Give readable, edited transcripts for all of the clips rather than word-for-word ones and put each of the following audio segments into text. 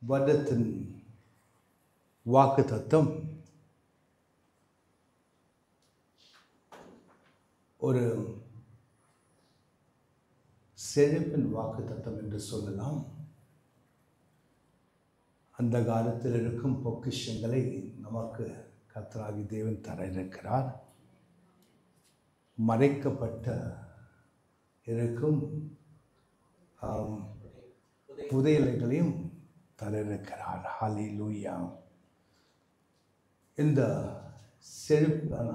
வருடத்தின் வாக்குத்தத்தம் ஒரு செழிப்பின் வாக்குத்தத்தம் என்று சொல்லலாம். அந்த காலத்தில் இருக்கும் பொக்கிஷங்களை நமக்கு கர்த்தராகிய தேவன் தர இருக்கிறார். மறைக்கப்பட்ட இருக்கும் புதையலைகளையும் தர இருக்கிறார். ஹல்லேலூயா. இந்த செழிப்பான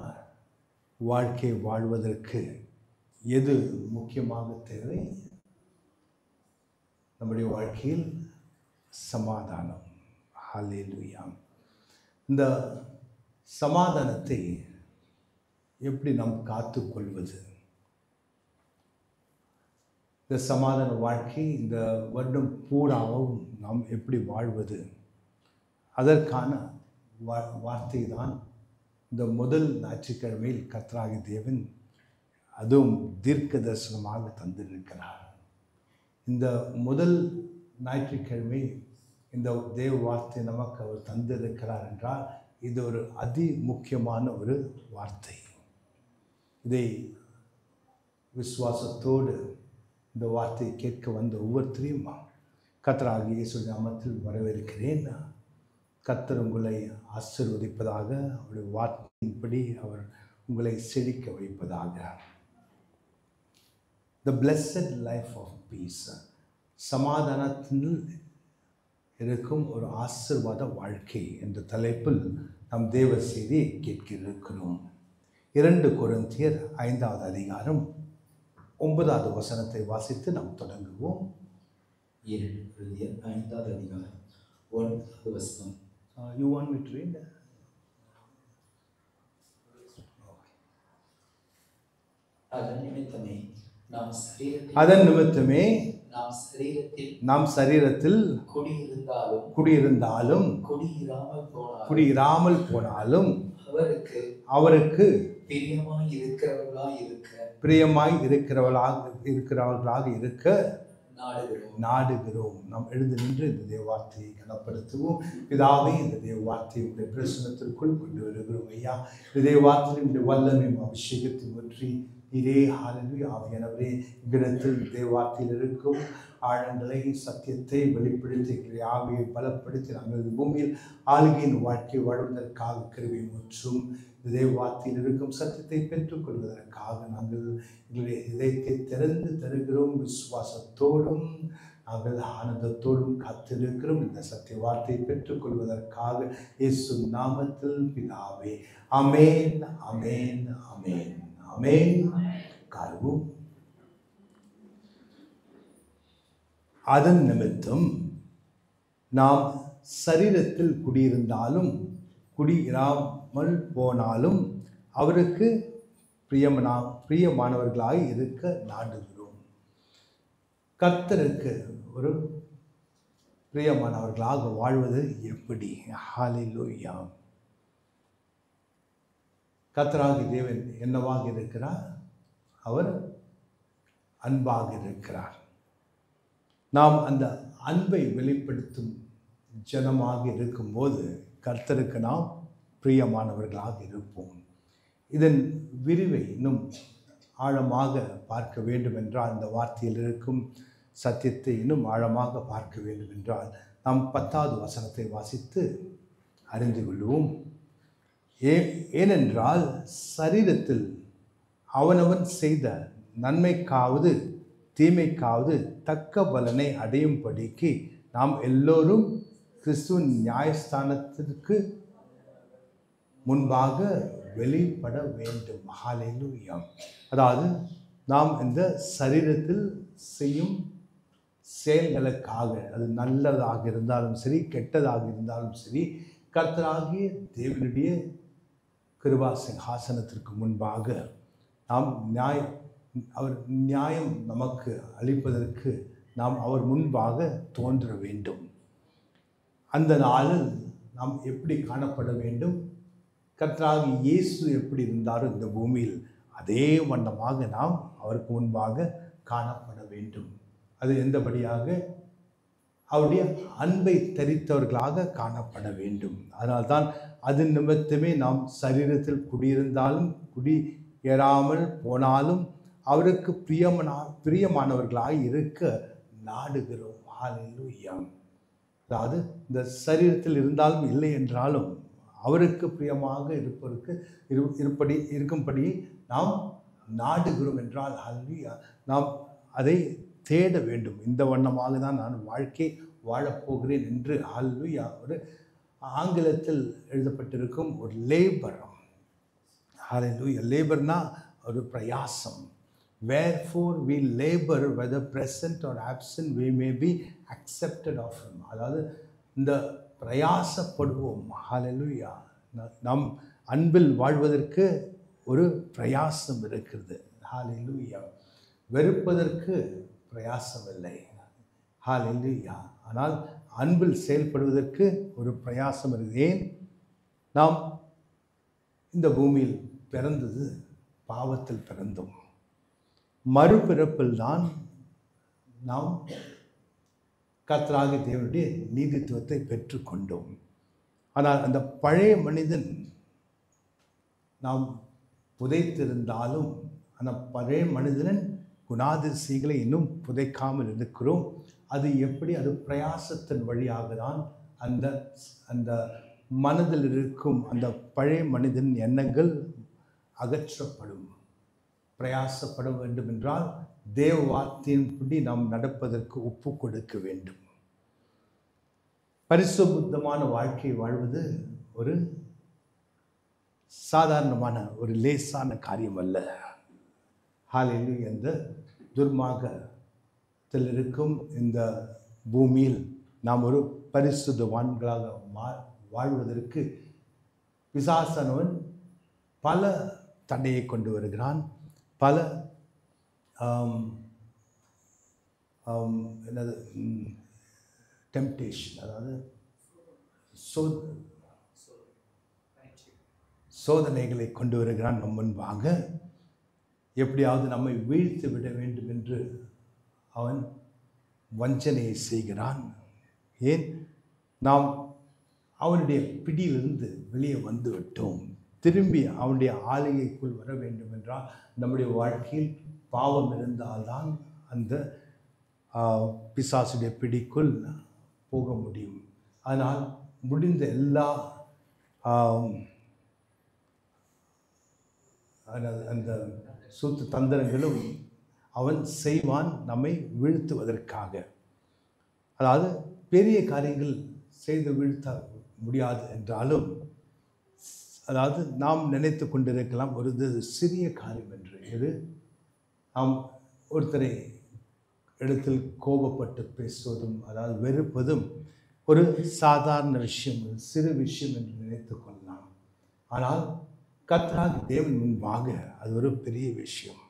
வாழ்க்கை வாழ்வதற்கு எது முக்கியமாக தேவை? நம்முடைய வாழ்க்கையில் சமாதானம். ஹல்லேலூயா. இந்த சமாதானத்தை எப்படி நாம் காத்துக்கொள்வது? இந்த சமாதான வாழ்க்கை இந்த வருடம் பூராவும் நாம் எப்படி வாழ்வது? அதற்கான வார்த்தை தான் இந்த முதல் ஞாயிற்றுக்கிழமையில் கர்த்தராகிய தேவன் அதுவும் தீர்க்க தரிசனமாக தந்திருக்கிறார். இந்த முதல் ஞாயிற்றுக்கிழமை இந்த தேவ வார்த்தை நமக்கு அவர் தந்திருக்கிறார் என்றால் இது ஒரு அதி முக்கியமான ஒரு வார்த்தை. இதை விசுவாசத்தோடு இந்த வார்த்தையை கேட்க வந்த ஒவ்வொருத்தரையும் கர்த்தராகிய இயேசு நாமத்தில் வரவேற்கிறேன். கர்த்தர் உங்களை ஆசீர்வதிப்பதாக, அவருடைய வார்த்தையின்படி அவர் உங்களை செழிக்க வைப்பதாக. The blessed life of peace, சமாதானத்தில் இருக்கும் ஒரு ஆசீர்வாத வாழ்க்கை என்ற தலைப்பில் நாம் தேவ செய்தியை கேட்க இருக்கிறோம். 2 கொரிந்தியர் 5வது அதிகாரம் 9வது வசனத்தை வாசித்து நாம் தொடங்குவோம். 2 கொரிந்தியர் 5வது அதிகாரம் 9வது வசனம். You want me to read? அதன் நிமித்தமே நாம் சரீரத்தில் குடியிருந்தாலும் குடியிராமல் போனாலும் அவருக்கு பிரியமாய் இருக்கிறவர்களாக இருக்க நாடுகிறோம். நாம் எழுந்து நின்று இந்த தேவ வார்த்தையை கனப்படுத்துவோம். பிதாவே, இந்த தேவ வார்த்தையை உடைய பிரசனத்திற்குள் கொண்டு வருகிறோம். ஐயா, இந்த தேவ வார்த்தையுடைய வல்லமையும் அபிஷேகத்தை பற்றி இதே ஹல்லேலூயா ஆவியானவரே இடத்தில் தேவ வார்த்தையில் இருக்கும் ஆழங்களை சத்தியத்தை வெளிப்படுத்தி ஆவியை பலப்படுத்தி நாங்கள் பூமியில் ஆளுகையின் வாழ்க்கை வாழ்வதற்காக கிருபை மற்றும் தேவ வார்த்தையில் இருக்கும் சத்தியத்தை பெற்றுக்கொள்வதற்காக நாங்கள் எங்களுடைய இதயத்தை திறந்து தருகிறோம். விசுவாசத்தோடும் நாங்கள் ஆனந்தத்தோடும் காத்திருக்கிறோம். இந்த சத்திய வார்த்தையை பெற்றுக்கொள்வதற்காக இயேசு நாமத்தில் பிதாவே. ஆமென், ஆமென், ஆமென், ஆமென். காருவோம். அதன் நிமித்தம் நாம் சரீரத்தில் குடியிருந்தாலும் குடியிராமல் போனாலும் அவருக்கு பிரியமானவர்களாக இருக்க நாடுகிறோம். கர்த்தருக்கு ஒரு பிரியமானவர்களாக வாழ்வது எப்படி? ஹல்லேலூயா. கர்த்தராகிய தேவன் என்னவாக இருக்கிறார்? அவர் அன்பாக இருக்கிறார். நாம் அந்த அன்பை வெளிப்படுத்தும் ஜனமாக இருக்கும்போது கர்த்தருக்கு நாம் பிரியமானவர்களாக இருப்போம். இதன் விரிவை இன்னும் ஆழமாக பார்க்க வேண்டும் என்றால், இந்த வார்த்தையில் இருக்கும் சத்தியத்தை இன்னும் ஆழமாக பார்க்க வேண்டும் என்றால் நாம் 10வது வசனத்தை வாசித்து அறிந்து கொள்வோம். ஏனென்றால் சரீரத்தில் அவனவன் செய்த நன்மைக்காவது தீமைக்காவது தக்க பலனை அடையும்படிக்கு நாம் எல்லோரும் கிறிஸ்துவின் நியாயஸ்தானத்திற்கு முன்பாக வெளிப்பட வேண்டும். ஹல்லேலூயா. அதாவது நாம் இந்த சரீரத்தில் செய்யும் செயல்களுக்காக, அது நல்லதாக இருந்தாலும் சரி கெட்டதாக இருந்தாலும் சரி, கர்த்தராகிய தேவனுடைய கிருபா சிங்காசனத்திற்கு முன்பாக நாம் அவர் நியாயம் நமக்கு அளிப்பதற்கு நாம் அவர் முன்பாக தோன்ற வேண்டும். அந்த நாளில் நாம் எப்படி காணப்பட வேண்டும்? கர்த்தராகிய இயேசு எப்படி இருந்தாரோ இந்த பூமியில் அதே வண்ணமாக நாம் அவருக்கு முன்பாக காணப்பட வேண்டும். அது எந்தபடியாக? அவருடைய அன்பை தரித்தவர்களாக காணப்பட வேண்டும். அதனால்தான் அது நிமித்தமே நாம் சரீரத்தில் குடியிருந்தாலும் குடியேறாமல் போனாலும் அவருக்கு பிரியமானவர்களாக இருக்க நாடுகிறோம். ஹல்லேலூயா. அதாவது இந்த சரீரத்தில் இருந்தாலும் இல்லை என்றாலும் அவருக்கு பிரியமாக இருக்கும்படி நாம் நாடுகிறோம் என்றால் ஹல்லேலூயா, நாம் அதை தேட வேண்டும். இந்த வண்ணமாக தான் நான் வாழ்க்கை வாழப்போகிறேன் என்று ஹல்லேலூயா ஒரு ஆங்கிலத்தில் எழுதப்பட்டிருக்கும் ஒரு லேபர். ஹல்லேலூயா. லேபர்னா ஒரு பிரயாசம். Wherefore we labor whether present or absent we may be accepted of him. அதாவது இந்த பிரயாசப்படுவோம். ஹல்லேலூயா. நம் அன்பில் வாழ்வதற்கு ஒரு பிரயாசம் இருக்கிறது. ஹல்லேலூயா. வெறுப்பதற்கு பிரயாசம் இல்லை. ஹல்லேலூயா. ஆனால் அன்பில் செயல்படுவதற்கு ஒரு பிரயாசம் இருக்குது. ஏன்? நாம் இந்த பூமியில் பிறந்தது பாவத்தில் பிறந்தோம். மறுபிறப்பில் தான் நாம் கர்த்தராகிய தேவனுடைய நீதித்துவத்தை பெற்றுக்கொண்டோம். ஆனால் அந்த பழைய மனிதன் நாம் புதைத்திருந்தாலும் அந்த பழைய மனிதனின் குணாதிசயங்களை இன்னும் புதைக்காமல் இருக்கிறோம். அது எப்படி? அது பிரயாசத்தின் வழியாக தான் அந்த அந்த மனதில் இருக்கும் அந்த பழைய மனிதனின் எண்ணங்கள் அகற்றப்படும். பிரயாசப்பட வேண்டும் என்றால் தேவ வார்த்தையின்படி நாம் நடப்பதற்கு ஒப்பு கொடுக்க வேண்டும். பரிசுத்தமான வாழ்க்கை வாழ்வது ஒரு சாதாரணமான ஒரு லேசான காரியம் அல்ல. ஹல்லேலூயா. இந்த துர்மார்க்கத்தில் இருக்கும் இந்த பூமியில் நாம் ஒரு பரிசுத்தவான்களாக வாழ்வதற்கு பிசாசானவன் பல தடையை கொண்டு வருகிறான். பல என்னது டெம்டேஷன், அதாவது சோதனைகளை கொண்டு வருகிறான் நம் முன்பாக. எப்படியாவது நம்மை வீழ்த்து விட வேண்டும் என்று அவன் வஞ்சனையை செய்கிறான். ஏன்? நாம் அவனுடைய பிடியிலிருந்து வெளியே வந்து விட்டோம். திரும்பி அவனுடைய ஆளுகைக்குள் வர வேண்டும் என்றால் நம்முடைய வாழ்க்கையில் பாவம் இருந்தால்தான் அந்த பிசாசுடைய பிடிக்குள் போக முடியும். ஆனால் முடிந்த எல்லா அந்த சூத்து தந்திரங்களும் அவன் செய்வான் நம்மை வீழ்த்துவதற்காக. அதாவது பெரிய காரியங்கள் செய்து வீழ்த்த முடியாது என்றாலும், அதாவது நாம் நினைத்து கொண்டிருக்கலாம் ஒரு சிறிய காரியம் என்று. இது நாம் ஒருத்தரை இடத்தில் கோபப்பட்டு பேசுவதும், அதாவது வெறுப்பதும் ஒரு சாதாரண விஷயம், ஒரு சிறு விஷயம் என்று நினைத்து கொள்ளலாம். ஆனால் கர்த்தராகிய தேவன் முன்பாக அது ஒரு பெரிய விஷயம்.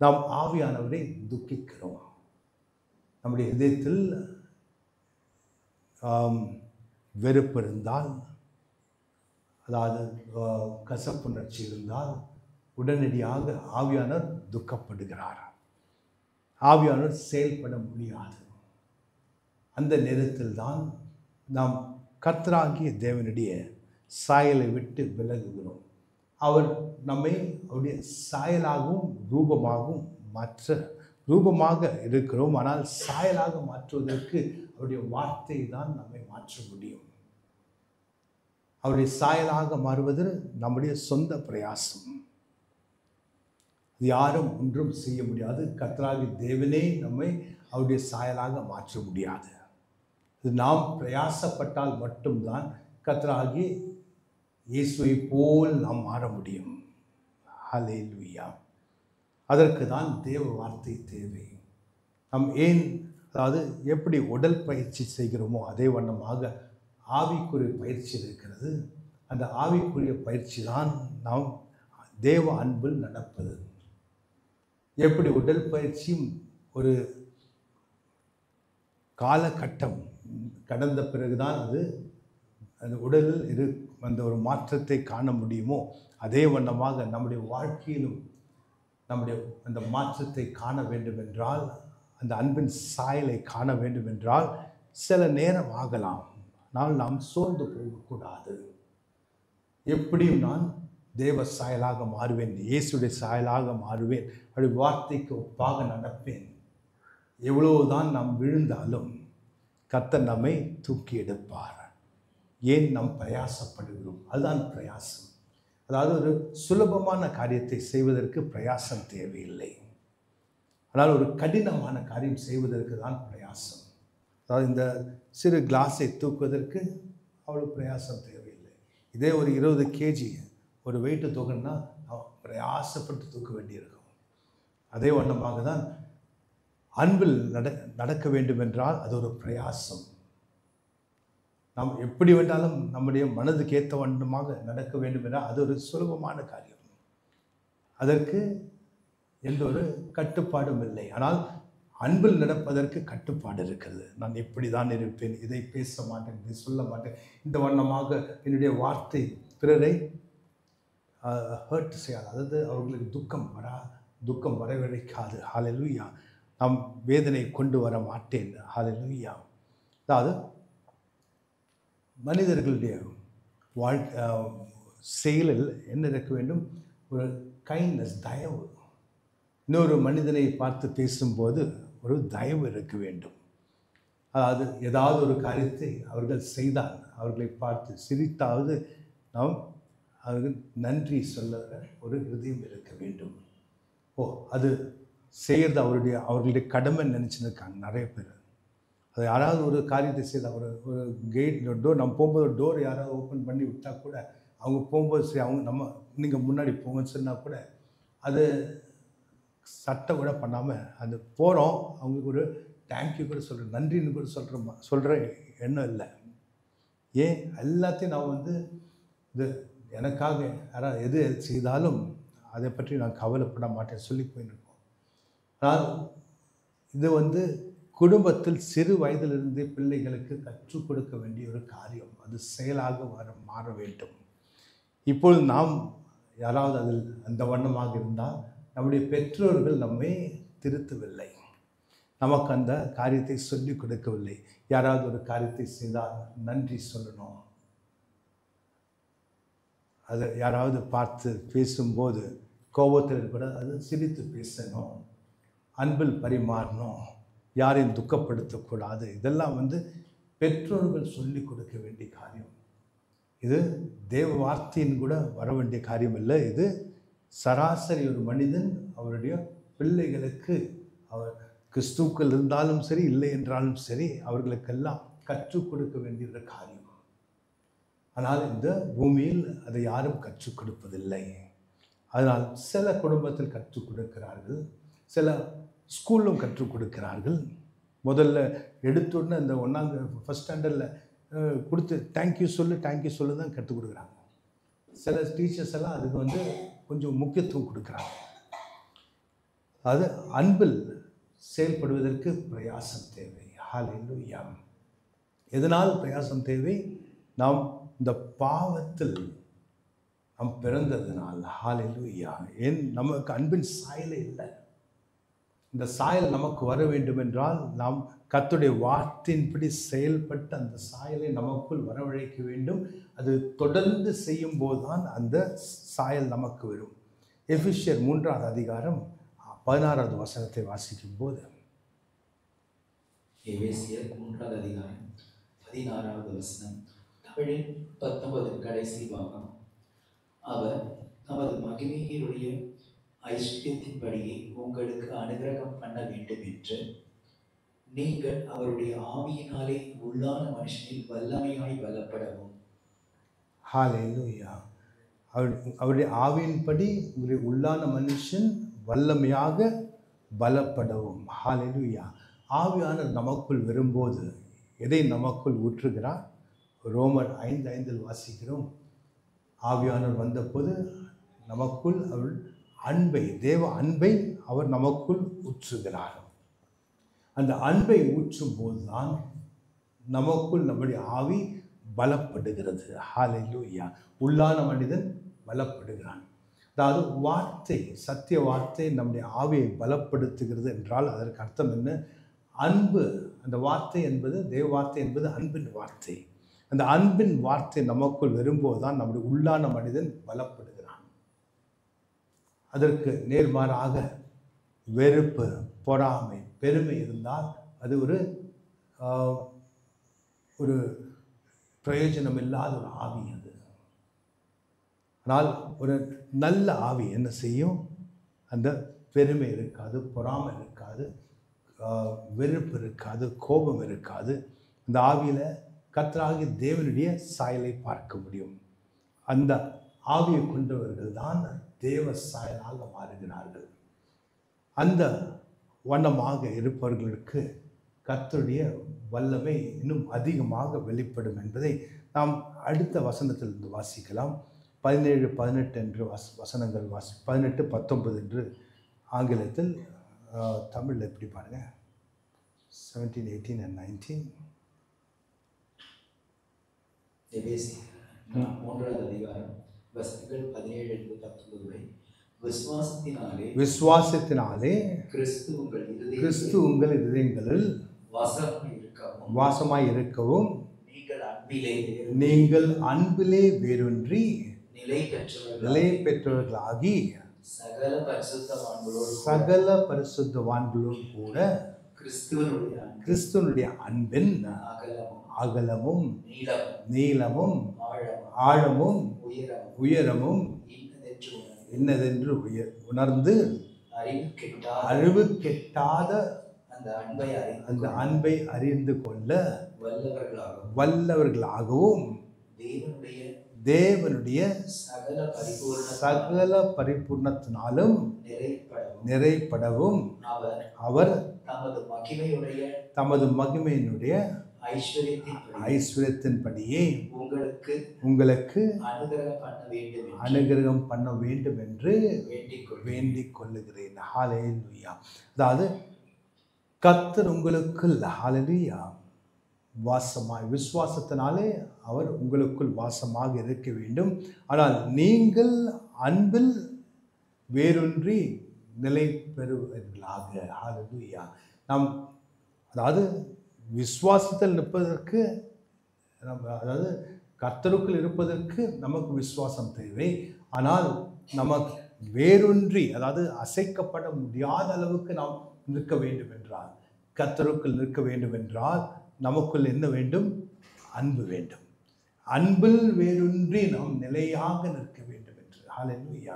நாம் ஆவியானவரை துக்கிக்கிறோம். நம்முடைய இதயத்தில் வெறுப்பு இருந்தால், அதாவது கசப்புணர்ச்சி இருந்தால் உடனடியாக ஆவியானவர் துக்கப்படுகிறார். ஆவியானவர் செயல்பட முடியாது. அந்த நேரத்தில் தான் நாம் கர்த்தராகிய தேவனுடைய சாயலை விட்டு விலகுகிறோம். அவர் நம்மை அவருடைய சாயலாகவும் ரூபமாக இருக்கிறோம். ஆனால் சாயலாக மாற்றுவதற்கு அவருடைய வார்த்தை தான் நம்மை மாற்ற முடியும். அவருடைய சாயலாக மாறுவது நம்முடைய சொந்த பிரயாசம். யாரும் ஒன்றும் செய்ய முடியாது. கர்த்தராகிய தேவனே நம்மை அவருடைய சாயலாக மாற்ற முடியாது. இது நாம் பிரயாசப்பட்டால் மட்டும்தான் கர்த்தராகிய இயேசுவை போல் நாம் மாற முடியும். ஹல்லேலூயா. அதற்கு தான் தேவ வார்த்தை தேவை. நாம் ஏன், அதாவது எப்படி உடல் பயிற்சி செய்கிறோமோ அதே வண்ணமாக ஆவிக்குரிய பயிற்சி இருக்கிறது. அந்த ஆவிக்குரிய பயிற்சி தான் நாம் தேவ அன்பில் நடப்பது. எப்படி உடல் பயிற்சியும் ஒரு காலகட்டம் கடந்த பிறகுதான் அது அந்த உடலில் அந்த ஒரு மாற்றத்தை காண முடியுமோ, அதே வண்ணமாக நம்முடைய வாழ்க்கையிலும் நம்முடைய அந்த மாற்றத்தை காண வேண்டும் என்றால், அந்த அன்பின் சாயலை காண வேண்டும் என்றால் சில நேரம் ஆகலாம். ஆனால் நாம் சோர்ந்து போகக்கூடாது. எப்படியும் நான் தேவ சாயலாக மாறுவேன், இயேசுடைய சாயலாக மாறுவேன், அப்படி வார்த்தைக்கு ஒப்பாக நடப்பேன். எவ்வளவுதான் நாம் விழுந்தாலும் கர்த்தர் நம்மை தூக்கி எடுப்பார். ஏன் நாம் பிரயாசப்படுகிறோம்? அதுதான் பிரயாசம். அதாவது ஒரு சுலபமான காரியத்தை செய்வதற்கு பிரயாசம் தேவையில்லை. ஆனால் ஒரு கடினமான காரியம் செய்வதற்கு தான் பிரயாசம். அதாவது இந்த சிறு கிளாஸை தூக்குவதற்கு அவ்வளோ பிரயாசம் தேவையில்லை. இதே ஒரு 20 கேஜி ஒரு வெயிட்டு தூக்கணும்னா பிரயாசப்பட்டு தூக்க வேண்டியிருக்கும். அதே வண்ணமாக தான் அன்பில் நடக்க வேண்டும் என்றால் அது ஒரு பிரயாசம். நாம் எப்படி வேண்டாலும் நம்முடைய மனதுக்கு ஏற்ற வண்ணமாக நடக்க வேண்டும் என்றால் அது ஒரு சுலபமான காரியம். அதற்கு எந்த ஒரு கட்டுப்பாடும் இல்லை. ஆனால் அன்பில் நடப்பதற்கு கட்டுப்பாடு இருக்கிறது. நான் எப்படி தான் இருப்பேன், இதை பேச மாட்டேன், இதை சொல்ல மாட்டேன், இந்த வண்ணமாக என்னுடைய வார்த்தை பிறரை ஹர்ட் செய்யாது, அதாவது அவர்களுக்கு துக்கம் வரவழைக்காது. ஹல்லேலூயா. நாம் வேதனை கொண்டு வர மாட்டேன். ஹல்லேலூயா. அதாவது மனிதர்களுடைய செயலில் என்ன இருக்க வேண்டும்? ஒரு கைண்ட்னஸ், தயவு. இன்னொரு மனிதனை பார்த்து பேசும்போது ஒரு தயவு இருக்க வேண்டும். அதாவது ஏதாவது ஒரு காரியத்தை அவர்கள் செய்தால் அவர்களை பார்த்து சிரித்தாவது நாம் அவர்கள் நன்றி சொல்ல ஒரு ஹிருதயம் இருக்க வேண்டும். அது செய்கிறது அவர்களுடைய கடமை நினச்சிருக்காங்க நிறைய பேர். அது யாராவது ஒரு காரியத்தை செய்தால் ஒரு கேட் டோர், நம்ம போகும்போது ஒரு டோர் யாராவது ஓப்பன் பண்ணி விட்டால் கூட அவங்க போகும்போது சரி அவங்க நீங்கள் முன்னாடி போங்கன்னு சொன்னால் கூட அது சட்டை கூட பண்ணாமல் அது போகிறோம். அவங்களுக்கு ஒரு தேங்க்யூ கூட சொல்கிறேன், நன்றின்னு கூட சொல்கிற எண்ணம் இல்லை. ஏன் எல்லாத்தையும் நான் இது எனக்காக யாராவது எது செய்தாலும் அதை பற்றி நான் கவலைப்பட மாட்டேன் சொல்லி போயிருக்கோம். ஆனால் இது குடும்பத்தில் சிறு வயதிலிருந்தே பிள்ளைகளுக்கு கற்றுக் கொடுக்க வேண்டிய ஒரு காரியம். அது செயலாக மாற வேண்டும். இப்பொழுது நாம் யாராவது அதில் அந்த வண்ணமாக இருந்தால் நம்முடைய பெற்றோர்கள் நம்மை திருத்தவில்லை, நமக்கு அந்த காரியத்தை சொல்லிக் கொடுக்கவில்லை. யாராவது ஒரு காரியத்தை செய்தால் நன்றி சொல்லணும். அது யாராவது பார்த்து பேசும்போது கோபத்தில் கூட அது சிரித்து பேசணும், அன்பில் பரிமாறணும், யாரையும் துக்கப்படுத்தக்கூடாது. இதெல்லாம் பெற்றோர்கள் சொல்லிக் கொடுக்க வேண்டிய காரியம். இது தேவ வார்த்தையின் கூட வர வேண்டிய காரியம் இல்லை. இது சராசரி ஒரு மனிதன் அவருடைய பிள்ளைகளுக்கு, அவர் கிறிஸ்துக்கள் இருந்தாலும் சரி இல்லை என்றாலும் சரி, அவர்களுக்கெல்லாம் கற்றுக் கொடுக்க வேண்டிய காரியம். ஆனால் இந்த பூமியில் அதை யாரும் கற்றுக் கொடுப்பதில்லை. அதனால் சில குடும்பத்தில் கற்றுக் கொடுக்கிறார்கள், சில ஸ்கூலும் கற்றுக் கொடுக்கிறார்கள். முதல்ல எடுத்தோடனே இந்த ஃபஸ்ட் ஸ்டாண்டர்டில் கொடுத்து தேங்க்யூ சொல்லு தான் கற்றுக் கொடுக்குறாங்க. சில டீச்சர்ஸ் எல்லாம் அதுக்கு கொஞ்சம் முக்கியத்துவம் கொடுக்குறாங்க. அது அன்பில் செயல்படுவதற்கு பிரயாசம் தேவை. ஹல்லேலூயா. எதனால் பிரயாசம் தேவை? நாம் இந்த பாவத்தில் நாம் பிறந்ததுனால். ஹல்லேலூயா. ஏன் நமக்கு அன்பின் சாயலே இல்லை. இந்த சாயல் நமக்கு வர வேண்டும் என்றால் நாம் கர்த்தருடைய வார்த்தையின்படி செயல்பட்டு அந்த சாயலை நமக்குள் வரவழைக்க வேண்டும். அது தொடர்ந்து செய்யும் போதுதான் அந்த சாயல் நமக்கு வரும். எபேசியர் 3வது அதிகாரம் 16வது வசனத்தை வாசிக்கும் போது, எபேசியர் 3வது அதிகாரம் 16வது வசனம், தமிழின் 19 கடைசி பாகம். அவர் நமது மகிமையினுடைய ஐஸ்வர்யத்தின்படியே உங்களுக்கு அனுகிரகம் பண்ண வேண்டும் என்று நீங்கள் அவருடைய ஆவியினாலே உள்ளான மனுஷனில் வல்லமையாய் பலப்படவும். ஹல்லேலூயா. அவருடைய ஆவியின்படி உங்களுடைய உள்ளான மனுஷன் வல்லமையாக பலப்படவும். ஹல்லேலூயா. ஆவியானவர் நமக்குள் வரும்போது எதை நமக்குள் ஊற்றுகிறார்? ரோமர் 5:5 வாசிக்கிறோம். ஆவியானவர் வந்தபோது நமக்குள் அவர் தேவ அன்பை அவர் நமக்குள் ஊற்றுகிறார். அந்த அன்பை ஊற்றும் போதுதான் நமக்குள் நம்முடைய ஆவி பலப்படுகிறது. ஹல்லேலூயா. உள்ளான மனிதன் பலப்படுகிறான். அதாவது வார்த்தை, சத்திய வார்த்தை நம்முடைய ஆவியை பலப்படுத்துகிறது என்றால் அதற்கு அர்த்தம் என்ன? அன்பு அந்த வார்த்தை என்பது தேவ வார்த்தை என்பது அன்பின் வார்த்தை. அந்த அன்பின் வார்த்தை நமக்குள் வரும்போது தான் நம்முடைய உள்ளான மனிதன் பலப்படுகிறான். அதற்கு நேர்மாறாக வெறுப்பு, பொறாமை, பெருமை இருந்தால் அது ஒரு பிரயோஜனம் இல்லாத ஒரு ஆவி அது. ஆனால் ஒரு நல்ல ஆவி என்ன செய்யும்? அந்த பெருமை இருக்காது, பொறாமை இருக்காது, வெறுப்பு இருக்காது, கோபம் இருக்காது. அந்த ஆவியில் கர்த்தராகிய தேவனுடைய சாயலை பார்க்க முடியும். அந்த ஆவியை கொண்டவர்கள் தான் தேவ சாயலாக மாறுகிறார்கள். அந்த வண்ணமாக இருப்பவர்களுக்கு கர்த்தருடைய வல்லமை இன்னும் அதிகமாக வெளிப்படும் என்பதை நாம் அடுத்த வசனத்திலிருந்து வாசிக்கலாம். 17, 18 என்று வசனங்கள் 18, 19 என்று ஆங்கிலத்தில், தமிழில் எப்படி பாருங்க, 17, 18 and 19. மூன்றாவது அதிகாரம் வசனங்கள் 17 to 19 வரை. விசுவாசத்தினாலே கிறிஸ்து உங்கள் இருதயங்களில் வாசமாய் இருக்கவும் நீங்கள் அன்பிலே வேரூன்றி நிலை பெற்றவர்களாகி சகல பரிசுத்தவான்களோடு கூட கிறிஸ்துவனுடைய அன்பின் அகலமும் நீளமும் ஆழமும் உயரமும் என்னதென்று உணர்ந்து அறிவு கெட்டாத அந்த அன்பை அறிந்து கொள்ள வல்லவர்களாகவும் தேவனுடைய சகல பரிபூர்ணத்தினாலும் நிறைப்படவும் அவர் தமது மகிமையினுடைய ஐஸ்வர்யத்தின்படியே உங்களுக்கு அனுகிரகம் பண்ண வேண்டும் என்று வேண்டிக் கொள்ளுகிறேன். ஹல்லேலூயா. அதாவது கர்த்தர் உங்களுக்குள் ஹல்லேலூயா வாசமாய், விசுவாசத்தினாலே அவர் உங்களுக்குள் வாசமாக இருக்க வேண்டும். ஆனால் நீங்கள் அன்பில் வேரூன்றி நிலை பெறுவர்களாக. ஹல்லேலூயா. நாம் அதாவது விசுவாசத்தில் நிற்பதற்கு அதாவது கர்த்தருக்குள் இருப்பதற்கு நமக்கு விசுவாசம் தேவை. ஆனால் நமக்கு வேரூன்றி, அதாவது அசைக்கப்பட முடியாத அளவுக்கு நாம் நிற்க வேண்டும் என்றால், கர்த்தருக்குள் நிற்க வேண்டும் என்றால் நமக்குள் என்ன வேண்டும்? அன்பு வேண்டும். அன்பில் வேரூன்றி நாம் நிலையாக நிற்க வேண்டும் என்று. ஹல்லேலூயா.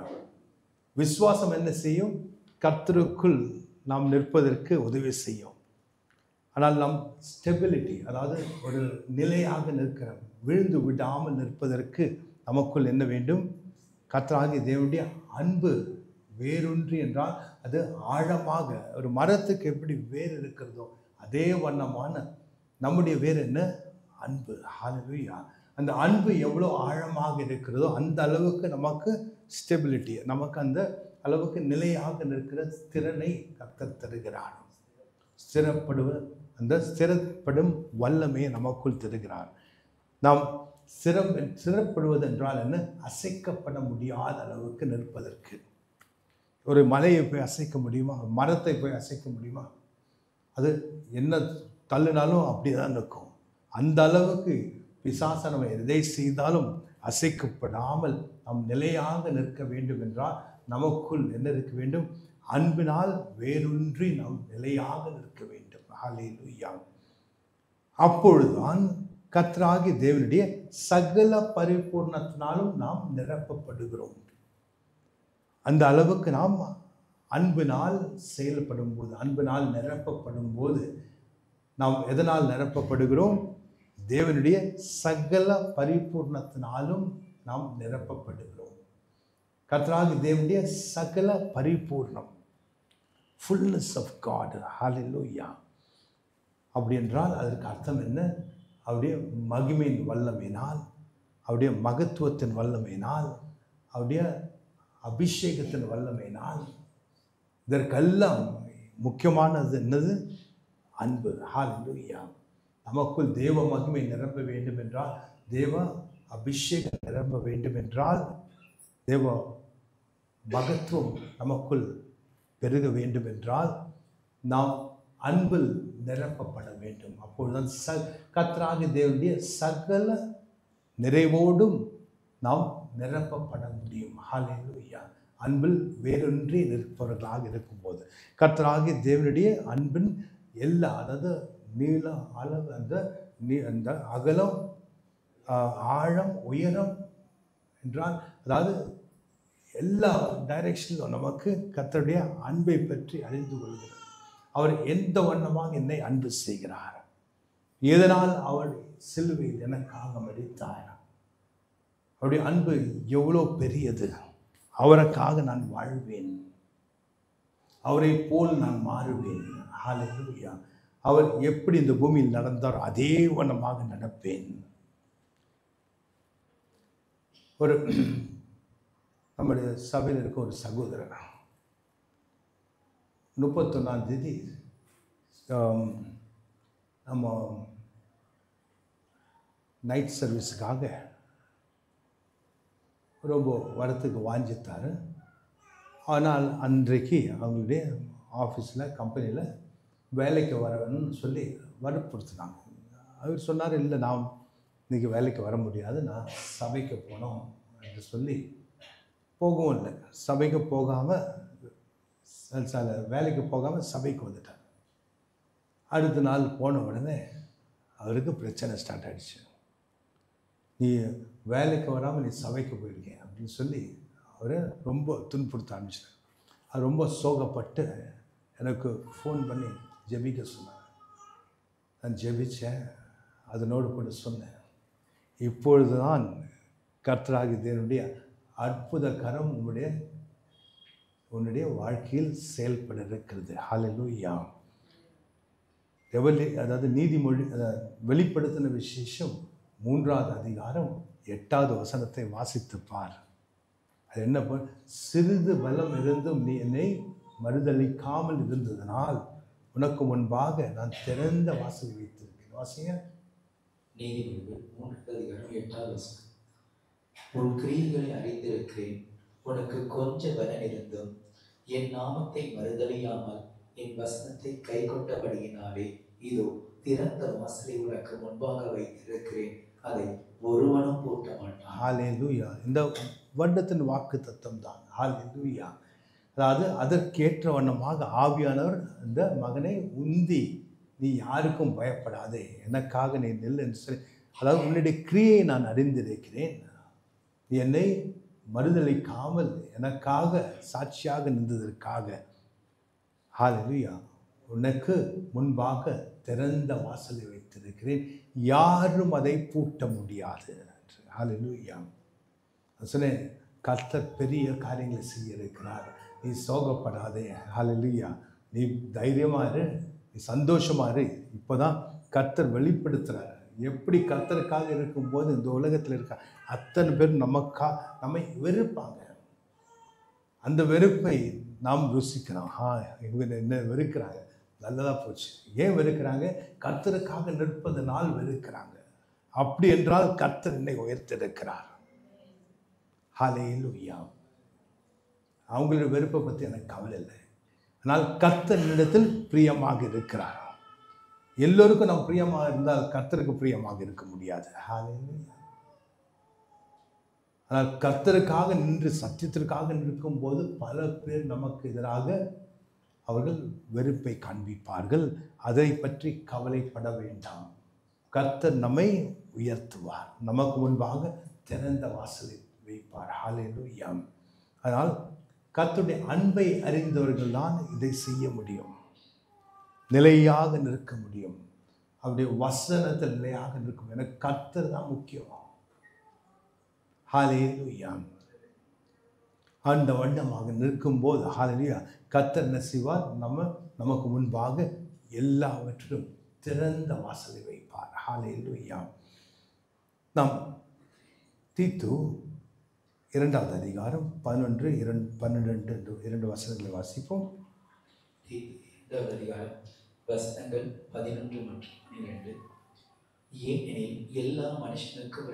விசுவாசம் என்ன செய்யும்? கர்த்தருக்குள் நாம் நிற்பதற்கு உதவி செய்யும். ஆனால் நம் ஸ்டெபிலிட்டி, அதாவது ஒரு நிலையாக நிற்கிற, விழுந்து விடாமல் நிற்பதற்கு நமக்குள் என்ன வேண்டும்? கர்த்தராகிய தேவனுடைய அன்பு வேரூன்றி என்றால் அது ஆழமாக, ஒரு மரத்துக்கு எப்படி வேர் இருக்கிறதோ அதே வண்ணமான நம்முடைய வேர் என்ன? அன்பு. ஹல்லேலூயா. அந்த அன்பு எவ்வளோ ஆழமாக இருக்கிறதோ அந்த அளவுக்கு நமக்கு ஸ்டெபிலிட்டி, நமக்கு அந்த அளவுக்கு நிலையாக நிற்கிற திறனை கர்த்தர் தருகிறார். அந்த ஸ்திரப்படும் வல்லமையை நமக்குள் தருகிறார். நாம் ஸ்திரப்படுவது என்றால் என்ன? அசைக்கப்பட முடியாத அளவுக்கு நிற்பதற்கு. ஒரு மலையை போய் அசைக்க முடியுமா? மரத்தை போய் அசைக்க முடியுமா? அது என்ன தள்ளினாலும் அப்படி தான் நிற்கும். அந்த அளவுக்கு பிசாசு நம்ம எதை செய்தாலும் அசைக்கப்படாமல் நாம் நிலையாக நிற்க வேண்டும் என்றால் நமக்குள் என்ன இருக்க வேண்டும்? அன்பினால் வேரூன்றி நாம் நிலையாக நிற்க வேண்டும். ஹல்லேலூயா. அப்பொழுதுதான் கர்த்தராகிய தேவனுடைய சகல பரிபூர்ணத்தினாலும் நாம் நிரப்பப்படுகிறோம். அந்த அளவுக்கு நாம் அன்பினால் செயல்படும் போது, அன்பினால் நிரப்பப்படும் போது நாம் எதனால் நிரப்பப்படுகிறோம்? தேவனுடைய சகல பரிபூர்ணத்தினாலும் நாம் நிரப்பப்படுகிறோம். கர்த்தராகிய தேவனுடைய சகல பரிபூர்ணம், ஃபுல்னஸ் ஆஃப் காட். ஹல்லேலூயா. அப்படி என்றால் அதற்கு அர்த்தம் என்ன? அவருடைய மகிமையின் வல்லமையினால், அவருடைய மகத்துவத்தின் வல்லமையினால், அவருடைய அபிஷேகத்தின் வல்லமையினால். இதற்கெல்லாம் முக்கியமானது என்னது? அன்பு. ஹல்லேலூயா. நமக்குள் தேவ மகிமை நிரம்ப வேண்டும் என்றால், தேவ அபிஷேகம் நிரம்ப வேண்டும் என்றால், தேவ மகத்துவம் நமக்குள் பெருக வேண்டும் என்றால் நாம் அன்பில் நிரப்பப்பட வேண்டும். அப்பொழுதுதான் கர்த்தராகிய தேவனுடைய சகல நிறைவோடும் நாம் நிரப்பப்பட முடியும். ஹல்லேலூயா. அன்பில் வேறொன்றி நிற்பவர்களாக இருக்கும்போது கர்த்தராகிய தேவனுடைய அன்பின் எல்லா, அதாவது நீளம், அளவு, அந்த அகலம், ஆழம், உயரம் என்றால், அதாவது எல்லா டைரெக்ஷனிலும் நமக்கு கர்த்தருடைய அன்பை பற்றி அறிந்து கொள்கிறார். அவர் எந்த வண்ணமாக என்னை அன்பு செய்கிறார், எதனால் அவர் சிலுவையில் எனக்காக மரித்தார், அவருடைய அன்பு எவ்வளோ பெரியது, அவருக்காக நான் வாழ்வேன், அவரை போல் நான் மாறுவேன். ஹல்லேலூயா. அவர் எப்படி இந்த பூமியில் நடந்தார் அதே வண்ணமாக நடப்பேன். ஒரு நம்முடைய சபையில் இருக்க ஒரு சகோதரர் 31ஆம் தேதி நம்ம நைட் சர்வீஸுக்காக ரொம்ப வரத்துக்கு வாஞ்சித்தார். ஆனால் அன்றைக்கு அவங்களுடைய ஆஃபீஸில், கம்பெனியில் வேலைக்கு வரணும்னு சொல்லி வற்புறுத்தினாங்க. அவர் சொன்னார், இல்லை நான் இன்றைக்கி வேலைக்கு வர முடியாது, நான் சபைக்கு போனோம் என்று சொல்லி போகவும் இல்லை. சபைக்கு போகாமல், வேலைக்கு போகாமல் சபைக்கு வந்துட்டார். அடுத்த நாள் போன உடனே அவருக்கு பிரச்சனை ஸ்டார்ட் ஆகிடுச்சு. நீ வேலைக்கு வராமல் நீ சபைக்கு போயிருக்கேன் அப்படின்னு சொல்லி அவரை ரொம்ப துன்புறுத்த ஆரம்பிச்சிட்டார். அது ரொம்ப சோகப்பட்டு எனக்கு ஃபோன் பண்ணி ஜெபிக்க சொன்னார். நான் ஜெபித்தேன், அதனோடு கூட சொன்னேன், இப்பொழுது தான் கர்த்தராகிய தேவனுடைய அற்புத கரம் உன்னுடைய வாழ்க்கையில் செயல்பட இருக்கிறது. ஹல்லேலூயா. அதாவது நீதிமொழி வெளிப்படுத்தின விசேஷம் 3ஆவது அதிகாரம் 8வது வசனத்தை வாசித்து பார். அது என்ன, சிறிது பலம் இருந்தும் நீ என்னை மறுதளிக்காமல் இருந்ததனால் உனக்கு முன்பாக நான் திறந்த வாசலை வைத்திருக்கேன். வாசிங்க. நீதிமொழிகள் 3ஆவது அதிகாரம் 8வது வசனம். உன் கிரியைகளை அறிந்திருக்கிறேன், உனக்கு கொஞ்ச பலன் இருந்தும் என் நாமத்தை மறுதலியாமல் என் வசனத்தை கை கொண்டபடியினாலே இதோ திறந்த வாசலை உனக்கு முன்பாக வைத்திருக்கிறேன், அதை ஒருவனும் பூட்ட மாட்டான். ஹல்லேலூயா. இந்த வருடத்தின் வாக்கு தத்தம் தான். ஹல்லேலூயா. அதாவது அதற்கேற்ற வண்ணமாக ஆவியானவர் இந்த மகனை உந்தி, நீ யாருக்கும் பயப்படாதே, எனக்காக நீ நெல் என்று சொல்லி, அதாவது உன்னுடைய கிரியை நான் அறிந்திருக்கிறேன், என்னை மறுதலிக்காமல் எனக்காக சாட்சியாக நின்றதற்காக ஹல்லேலூயா, உனக்கு முன்பாக திறந்த வாசலை வைத்திருக்கிறேன், யாரும் அதை பூட்ட முடியாது. ஹல்லேலூயா. சொன்னேன், கர்த்தர் பெரிய காரியங்களை செய்ய இருக்கிறார், நீ சோகப்படாதே. ஹல்லேலூயா. நீ தைரியமாக இரு, நீ சந்தோஷமாக இரு. இப்போ தான் கர்த்தர் வெளிப்படுத்துகிறார். எப்படி கர்த்தருக்காக இருக்கும்போது இந்த உலகத்தில் இருக்க அத்தனை பேர் நம்மை வெறுப்பாங்க. அந்த வெறுப்பை நாம் ருசிக்கிறோம். இவங்க என்ன வெறுக்கிறாங்க, நல்லதாக போச்சு. ஏன் வெறுக்கிறாங்க? கர்த்தருக்காக நிற்பதனால் வெறுக்கிறாங்க. அப்படி என்றால் கர்த்தர் என்னை உயர்த்திருக்கிறார். ஹல்லேலூயா. அவங்களுடைய வெறுப்பை பற்றி எனக்கு கவலை இல்லை. ஆனால் கர்த்தர் என்னிடத்தில் பிரியமாக இருக்கிறார். எல்லோருக்கும் நாம் பிரியமாக இருந்தால் கர்த்தருக்கு பிரியமாக இருக்க முடியாது. ஹல்லேலூயா. ஆனால் கர்த்தருக்காக நின்று சத்தியத்திற்காக நிற்கும்போது பல பேர் நமக்கு எதிராக அவர்கள் வெறுப்பை காண்பிப்பார்கள். அதை பற்றி கவலைப்பட வேண்டாம். கர்த்தர் நம்மை உயர்த்துவார், நமக்கு முன்பாக திறந்த வாசலை வைப்பார். ஹல்லேலூயா. அதனால் கர்த்தருடைய அன்பை அறிந்தவர்கள் தான் இதை செய்ய முடியும், நிலையாக நிற்க முடியும். அவருடைய வசனத்தில் நிலையாக நிற்கும். எனக்கு கர்த்தர் தான் முக்கியம். ஹல்லேலூயா. அந்த வண்ணமாக நிற்கும்போது ஹல்லேலூயா, கர்த்தர் என்ன செய்வார்? நமக்கு முன்பாக எல்லாவற்றிலும் திறந்த வாசலை வைப்பார். ஹல்லேலூயா. நாம் தீத்து 2வது அதிகாரம் 11, 12 2 வசனங்களை வாசிப்போம். தீத்து 2வது அதிகாரம் வசனங்கள் 11 மற்றும் 12. ஏனெனில் எல்லா மனுஷனுக்கும்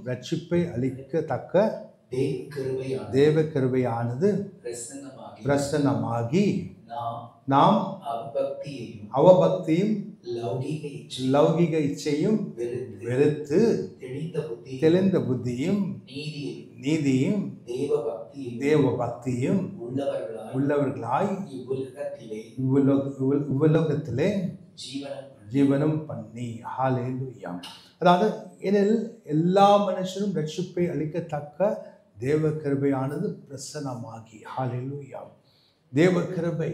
ரட்சிப்பை அளிக்கத்தக்க தேவ கிருபையானது பிரசன்னமாகி நாம் அவபக்தியும் லௌகிக இச்சையும் வெறுத்து தெளிந்த புத்தியும் நீதியும் தேவ பக்தியும் உள்ளவர்களாய் இவ்வுலகத்திலே ஜீவனம் பண்ணி. ஹல்லேலூயா. அதாவது எனில் எல்லா மனுஷரும் ரட்சிப்பை அளிக்கத்தக்க தேவ கிருபையானது பிரசன்னமாகி. ஹல்லேலூயா. தேவ கிருபை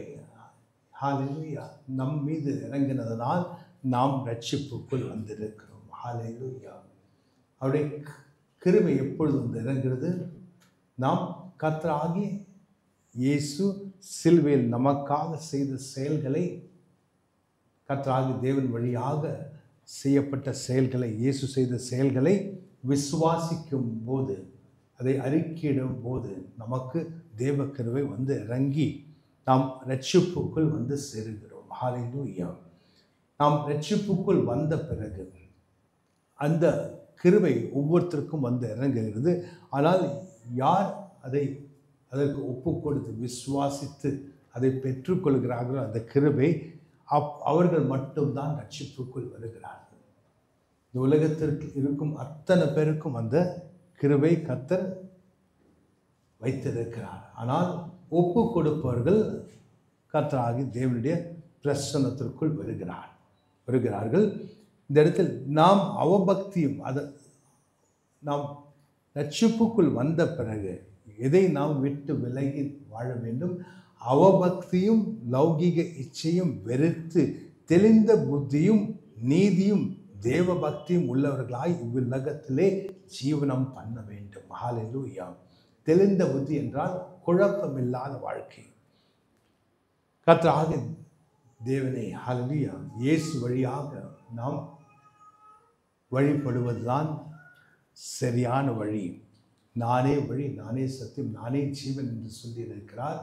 ஹல்லேலூயா நம் மீது இறங்கினதனால் நாம் ரட்சிப்புக்குள் வந்திருக்கிறோம். ஹல்லேலூயா. அவருடைய கிருபை எப்பொழுது வந்து இறங்குகிறது? நாம் கர்த்தராகிய இயேசு சிலுவையில் நமக்காக செய்த செயல்களை, கர்த்தராகிய தேவன் வழியாக செய்யப்பட்ட செயல்களை, இயேசு செய்த செயல்களை விசுவாசிக்கும் போது, அதை அறிக்கையிடும் போது நமக்கு தேவ கிருபை வந்து இறங்கி நாம் ரட்சிப்புக்குள் வந்து சேருகிறோம். ஹல்லேலூயா. நாம் ரட்சிப்புக்குள் வந்த பிறகு அந்த கிருபை ஒவ்வொருத்தருக்கும் வந்து இறங்குகிறது. ஆனால் யார் அதற்கு ஒப்பு கொடுத்து விசுவாசித்து அதை பெற்றுக்கொள்கிறார்களோ அந்த கிருபை அவர்கள் மட்டும்தான் ரட்சிப்புக்குள் வருகிறார்கள். இந்த உலகத்திற்கு இருக்கும் அத்தனை பேருக்கும் அந்த கிருபை கர்த்தர் வைத்திருக்கிறார். ஆனால் ஒப்பு கொடுப்பவர்கள் கர்த்தராகி தேவனுடைய பிரசன்னத்திற்குள் வருகிறார்கள். இந்த இடத்தில் நாம் அவபக்தியும் நாம் ரட்சிப்புக்குள் வந்த பிறகு எதை நாம் விட்டு விலகி வாழ வேண்டும்? அவபக்தியும் லௌகிக இச்சையும் வெறுத்து தெளிந்த புத்தியும் நீதியும் தேவ பக்தியும் உள்ளவர்களாய் இவ்வுலகத்திலே ஜீவனம் பண்ண வேண்டும். ஹல்லேலூயா. தெளிந்த புத்தி என்றால் குழப்பமில்லாத வாழ்க்கை. கர்த்தராகிய தேவனே ஹல்லேலூயா இயேசு வழியாக நாம் வழிபடுவதுதான் சரியான வழி. நானே வழி, நானே சத்தியம், நானே ஜீவன் என்று சொல்லியிருக்கிறார்.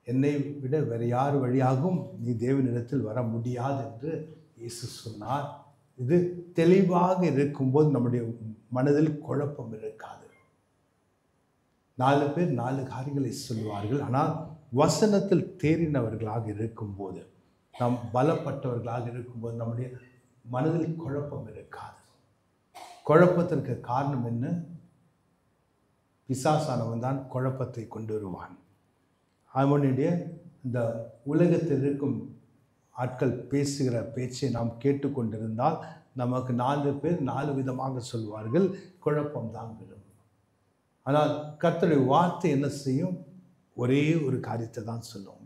என்னை விட வேறு யார் வழியாகவும் நீ தேவனிடத்தில் வர முடியாது என்று இயேசு சொன்னார். இது தெளிவாக இருக்கும்போது நம்முடைய மனதில் குழப்பம் இருக்காது. 4 பேர் 4 காரியங்களை சொல்லுவார்கள். ஆனால் வசனத்தில் தேறினவர்களாக இருக்கும்போது, நாம் பலப்பட்டவர்களாக இருக்கும்போது நம்முடைய மனதில் குழப்பம் இருக்காது. குழப்பத்திற்கு காரணம் என்ன? பிசாசானவன் தான் குழப்பத்தை கொண்டு வருவான். அவனுடைய இந்த உலகத்தில் இருக்கும் ஆட்கள் பேசுகிற பேச்சை நாம் கேட்டுக்கொண்டிருந்தால் நமக்கு 4 பேர் 4 விதமாக சொல்வார்கள். குழப்பம்தான் வரும். ஆனால் கர்த்தருடைய வார்த்தை என்ன செய்யும்? ஒரே ஒரு காரியத்தை தான் சொல்லும்.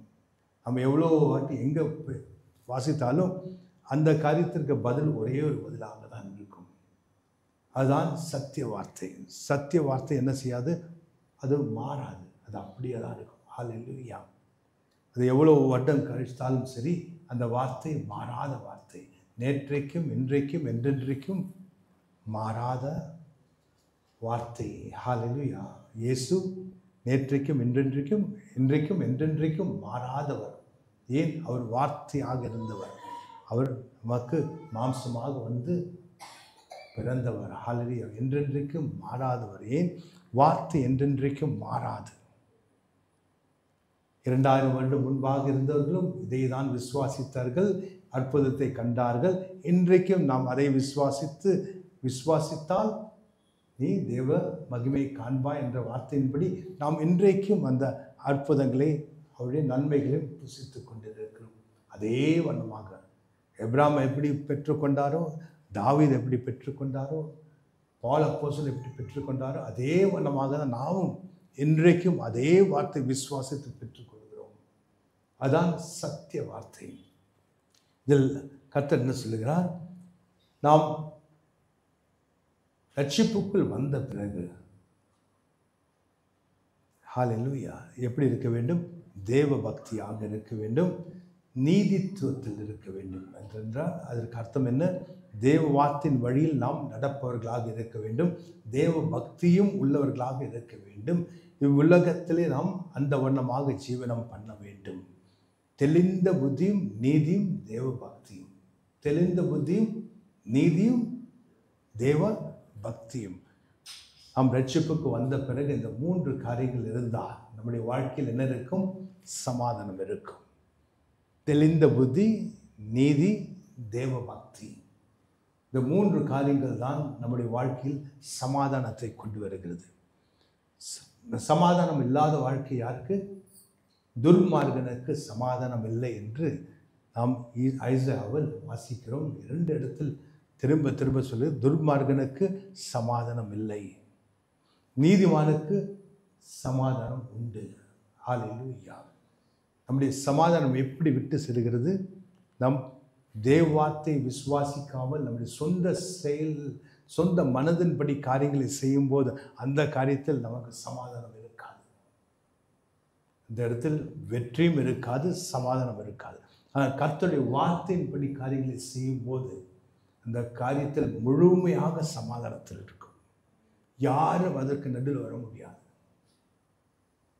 நம்ம எவ்வளோ வாட்டி எங்கே வாசித்தாலும் அந்த காரியத்திற்கு பதில் ஒரே ஒரு பதிலாக தான் இருக்கும். அதுதான் சத்திய வார்த்தை. சத்திய வார்த்தை என்ன செய்யாது? அது மாறாது. அது அப்படியே தான் இருக்கும். ஹல்லேலூயா. அது எவ்வளோ வருடம் கழித்தாலும் சரி, அந்த வார்த்தை மாறாத வார்த்தை. நேற்றைக்கும் இன்றைக்கும் என்றென்றைக்கும் மாறாத வார்த்தை. ஹல்லேலூயா. இயேசு நேற்றைக்கும் இன்றைக்கும் இன்றைக்கும் என்றென்றைக்கும் மாறாதவர். ஏன்? அவர் வார்த்தையாக இருந்தவர். அவர் நமக்கு மாம்சமாக வந்து பிறந்தவர். ஹல்லேலூயா. என்றென்றைக்கும் மாறாதவர். ஏன்? வார்த்தை என்றென்றைக்கும் மாறாது. 2000 வருடம் முன்பாக இருந்தவர்களும் இதை தான் விசுவாசித்தார்கள், அற்புதத்தை கண்டார்கள். இன்றைக்கும் நாம் அதை விசுவாசித்தால் நீ தேவ மகிமை காண்பாய் என்ற வார்த்தையின்படி நாம் இன்றைக்கும் அந்த அற்புதங்களை, அவருடைய நன்மைகளையும் புசித்து கொண்டிருக்கிறோம். அதே வண்ணமாக எப்ராம் எப்படி பெற்றுக்கொண்டாரோ, தாவீது எப்படி பெற்றுக்கொண்டாரோ, பவுல் அப்போஸ்தலன் எப்படி பெற்றுக்கொண்டாரோ, அதே வண்ணமாக தான் நாமும் இன்றைக்கும் அதே வார்த்தை விசுவாசித்து பெற்றுக்கொள்கிறோம். அதான் சத்திய வார்த்தை. இதில் கர்த்தர் என்ன சொல்லுகிறார்? நாம் ரட்சிப்புக்குள் வந்த பிறகு ஹல்லேலூயா எப்படி இருக்க வேண்டும்? தேவ பக்தியாக இருக்க வேண்டும், நீதித்துவத்தில் இருக்க வேண்டும். என்றால் அதற்கு அர்த்தம் என்ன? தேவ வார்த்தையின் வழியில் நாம் நடப்பவர்களாக இருக்க வேண்டும், தேவ பக்தியும் உள்ளவர்களாக இருக்க வேண்டும். இவ்வுலகத்திலே நாம் அந்த வண்ணமாக ஜீவனம் பண்ண வேண்டும். தெளிந்த புத்தியும் நீதியும் தேவ பக்தியும். தெளிந்த புத்தியும் நீதியும் தேவ பக்தியும். நாம் ரட்சிப்புக்கு வந்த பிறகு இந்த 3 காரியங்கள் இருந்தால் நம்முடைய வாழ்க்கையில் என்ன இருக்கும்? சமாதானம் இருக்கும். தெளிந்த புத்தி, நீதி, தேவ பக்தி. இந்த 3 காரியங்கள் தான் நம்முடைய வாழ்க்கையில் சமாதானத்தை கொண்டு வருகிறது. சமாதானம் இல்லாத வாழ்க்கை யாருக்கு? துர்மார்கனுக்கு சமாதானம் இல்லை என்று நாம் ஐசாயாவில் வாசிக்கிறோம். 2 இடத்தில் திரும்ப திரும்ப சொல்லி, துர்மார்கனுக்கு சமாதானம் இல்லை, நீதிமானுக்கு சமாதானம் உண்டு. ஹல்லேலூயா. நம்முடைய சமாதானம் எப்படி விட்டு செல்கிறது? நம் தேவ வார்த்தை விசுவாசிக்காமல் நம்முடைய சொந்த மனதின்படி காரியங்களை செய்யும்போது அந்த காரியத்தில் நமக்கு சமாதானம் இருக்காது. இந்த இடத்தில் வெற்றியும் இருக்காது, சமாதானம் இருக்காது. ஆனால் கர்த்தருடைய வார்த்தையின்படி காரியங்களை செய்யும்போது அந்த காரியத்தில் முழுமையாக சமாதானத்தில் இருக்கும். யாரும் அதற்கு நடுவில் வர முடியாது.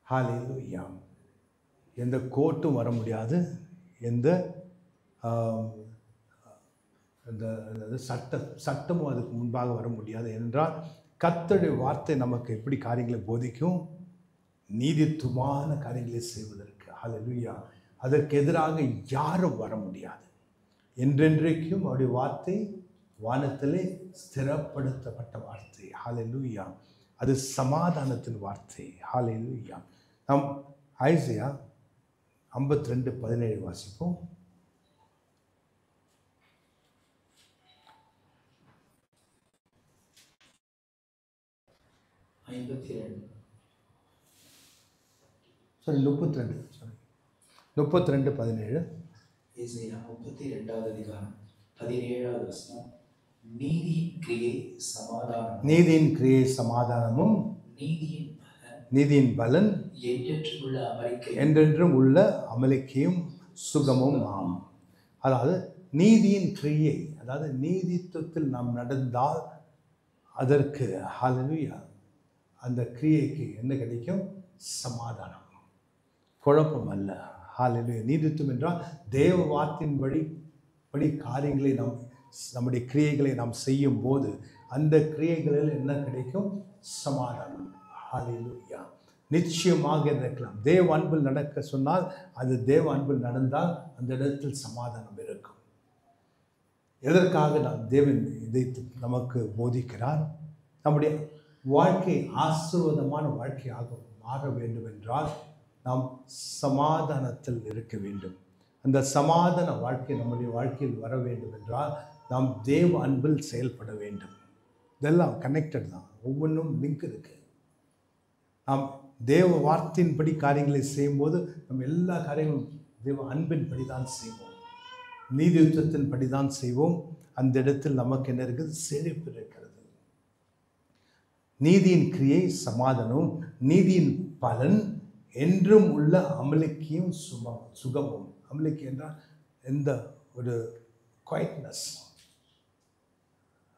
ஹல்லேலூயா. எந்த கோர்ட்டும் வர முடியாது, எந்த சட்டமும் அதுக்கு முன்பாக வர முடியாது. என்றால் கர்த்தருடைய வார்த்தை நமக்கு எப்படி காரியங்களை போதிக்கும்? நீதித்துவமான காரியங்களை செய்வதற்கு. ஹல்லேலூயா. அதற்கு எதிராக யாரும் வர முடியாது. என்றென்றைக்கும் அவருடைய வார்த்தை வானத்திலே ஸ்திரப்படுத்தப்பட்ட வார்த்தை. ஹல்லேலூயா. அது சமாதானத்தின் வார்த்தை. ஹல்லேலூயா. நாம் ஐசையா 52:17 வாசிப்போம். சாரி 32:17. ஏசாயா 32வது அதிகாரம் 17வது வசனம். நீதியின் கிரியை சமாதானமும் நீதியின் பலன் என்றென்றும் உள்ள அமலிக்கையும் சுகமும் ஆம். அதாவது நீதியின் கிரியை, அதாவது நீதித்துவத்தில் நாம் நடந்தால் அதற்கு ஹல்லேலூயா அந்த கிரியைக்கு என்ன கிடைக்கும்? சமாதானம், குழப்பம் அல்ல. ஹல்லேலூயா. நீதித்துவம் என்றால் தேவ வார்த்தையின்படி காரியங்களை நம்முடைய கிரியைகளை நாம் செய்யும் போது அந்த கிரியைகளில் என்ன கிடைக்கும்? சமாதானம். ஹல்லேலூயா. நிச்சயமாக இருக்கலாம். தேவ அன்பில் நடக்க சொன்னால் அது தேவ அன்பில் நடந்தால் அந்த இடத்தில் சமாதானம் இருக்கும். எதற்காக தேவன் இதை நமக்கு போதிக்கிறார்? நம்முடைய வாழ்க்கை ஆசீர்வாதமான வாழ்க்கையாக மாற வேண்டும் என்றால் நாம் சமாதானத்தில் இருக்க வேண்டும். அந்த சமாதான வாழ்க்கை நம்முடைய வாழ்க்கையில் வர வேண்டும் என்றால் நாம் தேவ அன்பில் செயல்பட வேண்டும். இதெல்லாம் கனெக்டட் தான், ஒவ்வொன்றும் லிங்க் இருக்கு. நாம் தேவ வார்த்தையின்படி காரியங்களை செய்யும்போது நம்ம எல்லா காரியங்களும் தேவ அன்பின்படி தான் செய்வோம், நீதித்துவத்தின்படி தான் செய்வோம். அந்த இடத்தில் நமக்கு என்ன இருக்குது? செழிப்பு இருக்கிறது. நீதியின் கிரியை சமாதானமும் நீதியின் பலன் என்றும் உள்ள அமலிக்கையும் சுகமும். அமலிக்கை என்றால் எந்த ஒரு குவைட்னஸ்,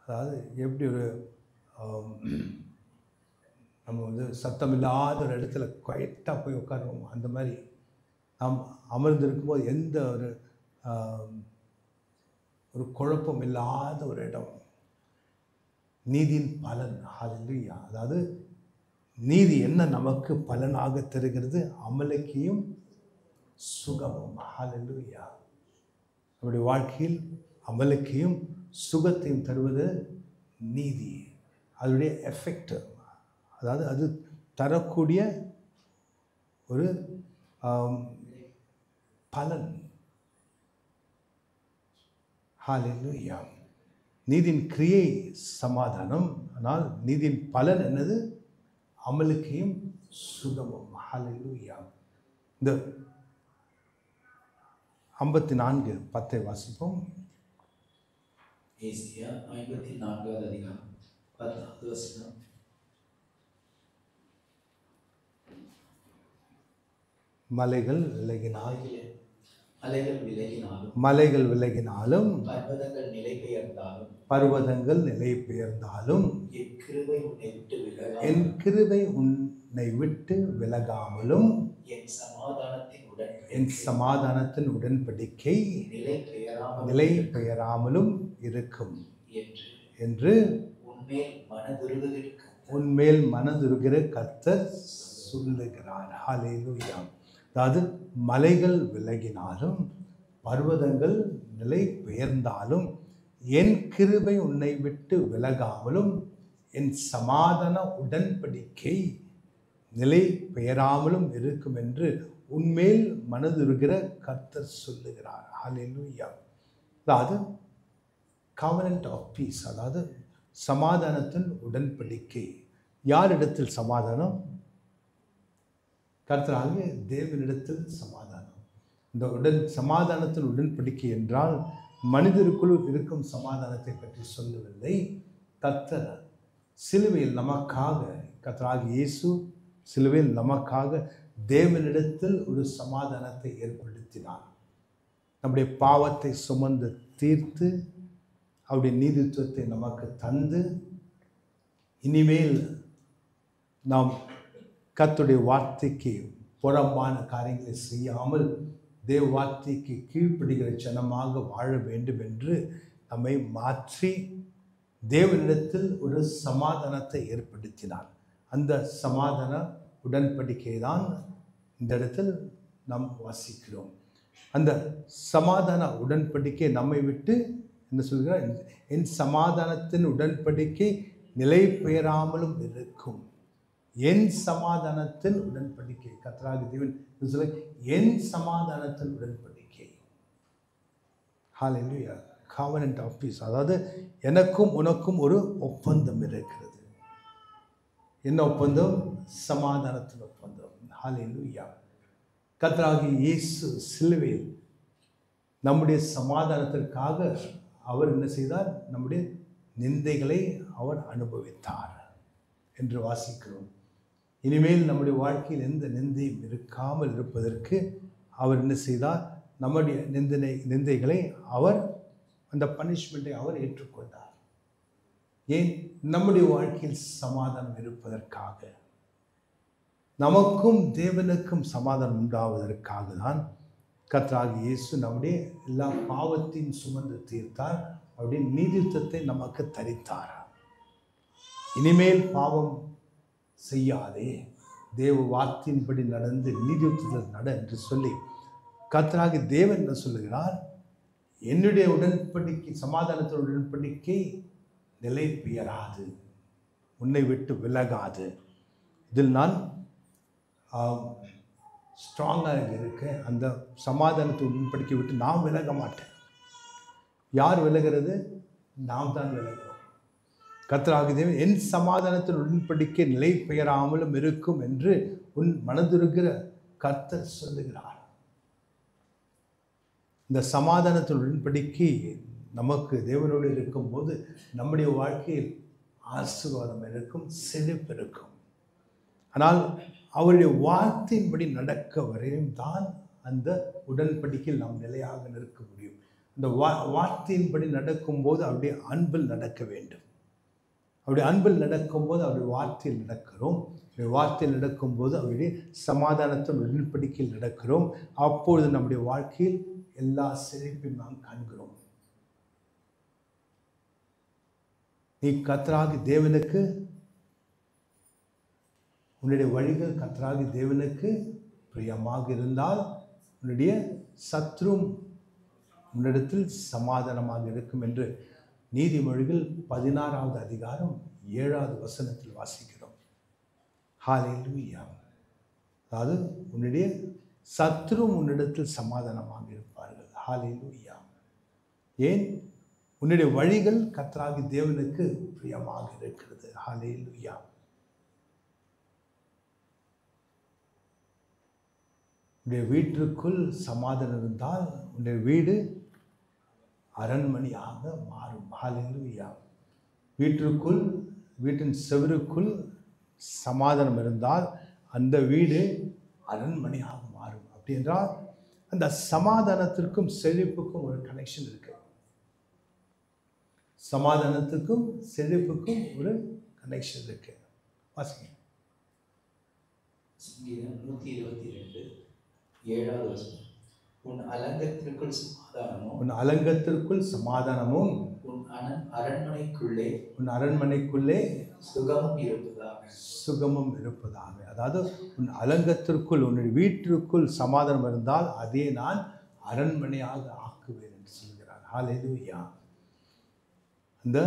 அதாவது எப்படி ஒரு நம்ம சத்தமில்லாத ஒரு இடத்துல குவைட்டாக போய் உட்காருவோம், அந்த மாதிரி நாம் அமர்ந்திருக்கும்போது எந்த ஒரு குழப்பம் இல்லாத ஒரு இடம். நீதியின் பலன். ஹல்லேலூயா. அதாவது நீதி என்ன நமக்கு பலனாக தருகிறது? அமலிக்கையும் சுகமும். ஹல்லேலூயா. நம்முடைய வாழ்க்கையில் அமலிக்கையும் சுகத்தையும் தருவது நீதி. அதனுடைய எஃபெக்ட், அதாவது அது தரக்கூடிய ஒரு பலன். ஹல்லேலூயா. நீதியின் கிரியை சமாதானம், ஆனால் நீதியின் பலன் என்னது? அமலுக்கையும் சுகமும். ஹல்லேலூயா. இந்த 54:10 வாசிப்போம். ஏசாயா 54வது அதிகாரம் 10வது வசனம். மலைகள் விலகினாலும் பர்வதங்கள் நிலை பெயர்ந்தாலும் என் கிருபை உன்னை விட்டு விலகாமலும் என் சமாதானத்தின் உடன்படிக்கை நிலை பெயராமலும் இருக்கும் என்று உன்மேல் மனதுருகிற கர்த்தர் சொல்லுகிறார். ஹல்லேலூயா. அதாவது மலைகள் விலகினாலும் பர்வதங்கள் நிலை பெயர்ந்தாலும் என் கிருபை உன்னை விட்டு விலகாமலும் என் சமாதான உடன்படிக்கை நிலை பெயராமலும் இருக்கும் என்று உன்மேல் மனதுருகிற கர்த்தர் சொல்லுகிறார். ஹல்லேலூயா. அதாவது covenant of peace, அதாவது சமாதானத்தின் உடன்படிக்கை. யாரிடத்தில் சமாதானம்? கர்த்தராகிய தேவனிடத்தில் சமாதானம். இந்த சமாதானத்தின் உடன்படிக்கை என்றால் மனிதருக்குள் இருக்கும் சமாதானத்தை பற்றி சொல்லவில்லை. கர்த்தர் சிலுவையில் நமக்காக, கர்த்தராகிய இயேசு சிலுவையில் நமக்காக தேவனிடத்தில் ஒரு சமாதானத்தை ஏற்படுத்தினார். நம்முடைய பாவத்தை சுமந்து தீர்த்து அவருடைய நீதித்துவத்தை நமக்கு தந்து, இனிமேல் நாம் கர்த்தருடைய வார்த்தைக்கு புறம்பான காரியங்களை செய்யாமல் தேவ வார்த்தைக்கு கீழ்ப்படுகிற ஜனமாக வாழ வேண்டும் என்று நம்மை மாற்றி தேவனிடத்தில் ஒரு சமாதானத்தை ஏற்படுத்தினார். அந்த சமாதான உடன்படிக்கை தான் இந்த இடத்தில் நாம் வாசிக்கிறோம். அந்த சமாதான உடன்படிக்கை நம்மை விட்டு என்ன சொல்கிறார்? என் சமாதானத்தின் உடன்படிக்கை நிலை பெயராமலும் இருக்கும். என் சமாதானத்தின் உடன்படிக்கை, கர்த்தராகிய தேவன் சொல்ல, என் சமாதானத்தின் உடன்படிக்கை. ஹல்லேலூயா. covenant of peace, அதாவது எனக்கும் உனக்கும் ஒரு ஒப்பந்தம் இருக்கிறது. என்ன ஒப்பந்தம்? சமாதானத்தின் ஒப்பந்தம். ஹல்லேலூயா. கர்த்தராகிய இயேசு சிலுவையில் நம்முடைய சமாதானத்திற்காக அவர் என்ன செய்தார்? நம்முடைய நிந்தைகளை அவர் அனுபவித்தார் என்று வாசிக்கிறோம். இனிமேல் நம்முடைய வாழ்க்கையில் எந்த நிந்தையும் இருக்காமல் இருப்பதற்கு அவர் என்ன செய்தார்? நம்முடைய நிந்தைகளை அவர், அந்த பனிஷ்மெண்ட்டை அவர் ஏற்றுக்கொண்டார். ஏன்? நம்முடைய வாழ்க்கையில் சமாதானம் இருப்பதற்காக, நமக்கும் தேவனுக்கும் சமாதானம் உண்டாவதற்காக தான் கர்த்தராகிய இயேசு நம்முடைய எல்லா பாவத்தையும் சுமந்து தீர்த்தார். அவருடைய நீதித்துவத்தை நமக்கு தரித்தார். இனிமேல் பாவம் செய்யாதே, தேவ வார்த்தையின்படி நடந்து நீதித்துவத்தில் நட என்று சொல்லி கர்த்தராகிய தேவன் என்ன சொல்லுகிறார்? என்னுடைய உடன்படிக்கை, சமாதானத்தின் உடன்படிக்கை நிலை பெயராது, உன்னை விட்டு விலகாது. இதில் நான் ஸ்ட்ராங்காக இருக்க, அந்த சமாதானத்தை உடன்படிக்கை விட்டு நான் விலக மாட்டேன். யார் விலகிறது? நாம் தான் விலகிறோம். கர்த்தராகிய தேவன் என் சமாதானத்தின் உடன்படிக்கை நிலை பெயராமலும் இருக்கும் என்று உன் மனதுருகிற கர்த்தர் சொல்லுகிறார். இந்த சமாதானத்தின் உடன்படிக்கை நமக்கு தேவனோடு இருக்கும்போது நம்முடைய வாழ்க்கையில் ஆசீர்வாதம் இருக்கும், செழிப்பு இருக்கும். ஆனால் அவருடைய வார்த்தையின்படி நடக்க வரையும் தான் அந்த உடன்படிக்கையில் நாம் நிலையாக நிற்க முடியும். அந்த வார்த்தையின்படி நடக்கும்போது அவருடைய அன்பில் நடக்க வேண்டும். அவருடைய அன்பில் நடக்கும்போது அவருடைய வார்த்தையில் நடக்கிறோம். அவருடைய வார்த்தையில் நடக்கும்போது அவருடைய சமாதானத்தின் உடன்படிக்கையில் நடக்கிறோம். அப்பொழுது நம்முடைய வாழ்க்கையில் எல்லா செழிப்பையும் நாம் காண்கிறோம். நீ கர்த்தராகிய தேவனுக்கு, உன்னுடைய வழிகள் கர்த்தராகிய தேவனுக்கு பிரியமாக இருந்தால் உன்னுடைய சத்ரும் உன்னிடத்தில் சமாதானமாக இருக்கும் என்று நீதிமொழிகள் 16வது அதிகாரம் 7வது வசனத்தில் வாசிக்கிறோம். ஹல்லேலூயா. அதாவது உன்னுடைய சத்ரும் உன்னிடத்தில் சமாதானமாக இருப்பார்கள். ஹல்லேலூயா. ஏன்? உன்னுடைய வழிகள் கர்த்தராகிய தேவனுக்கு பிரியமாக இருக்கிறது. ஹல்லேலூயா. உன்னுடைய வீட்டிற்குள் சமாதானம் இருந்தால் உன்னுடைய வீடு அரண்மனையாக மாறும். ஹல்லேலூயா. வீட்டிற்குள், வீட்டின் செவருக்குள் சமாதானம் இருந்தால் அந்த வீடு அரண்மனையாக மாறும். அப்படி என்றால் அந்த சமாதானத்திற்கும் செழிப்புக்கும் ஒரு கனெக்ஷன் இருக்கு. சமாதானத்துக்கும் செழிப்புக்கும் ஒரு கனெக்ஷன் இருக்கு. வாசிங்க. சங்கீதம் 122 7வது வசனம். உன் அலங்கத்திற்குள் சமாதானமும், உன் அலங்கத்திற்குள் சமாதானமும், உன் அரண்மனைக்குள்ளே, உன் அரண்மனைக்குள்ளே சுகமும் இருப்பதாக, சுகமும் இருப்பதாக. அதாவது உன் அலங்கத்திற்குள், உன்னுடைய வீட்டிற்குள் சமாதானம் இருந்தால் அதே நான் அரண்மனையாக ஆக்குவேன் என்று சொல்கிறார். ஹல்லேலூயா. அந்த